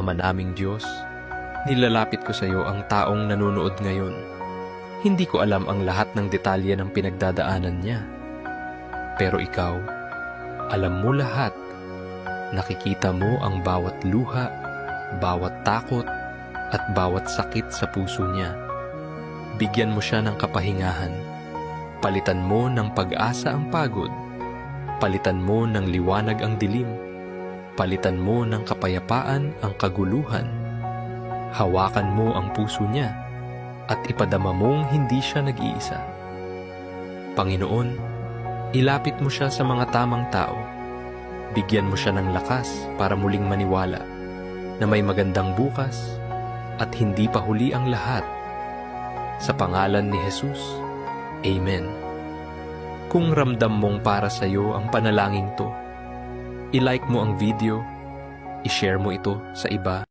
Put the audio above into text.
Ama naming Diyos, nilalapit ko sa iyo ang taong nanonood ngayon. Hindi ko alam ang lahat ng detalye ng pinagdadaanan niya. Pero ikaw, alam mo lahat. Nakikita mo ang bawat luha, bawat takot, at bawat sakit sa puso niya. Bigyan mo siya ng kapahingahan. Palitan mo ng pag-asa ang pagod. Palitan mo ng liwanag ang dilim. Palitan mo ng kapayapaan ang kaguluhan. Hawakan mo ang puso niya at ipadama mong hindi siya nag-iisa. Panginoon, ilapit mo siya sa mga tamang tao. Bigyan mo siya ng lakas para muling maniwala na may magandang bukas at hindi pa huli ang lahat. Sa pangalan ni Jesus, Amen. Kung ramdam mong para sa iyo ang panalangin to, i-like mo ang video, i-share mo ito sa iba.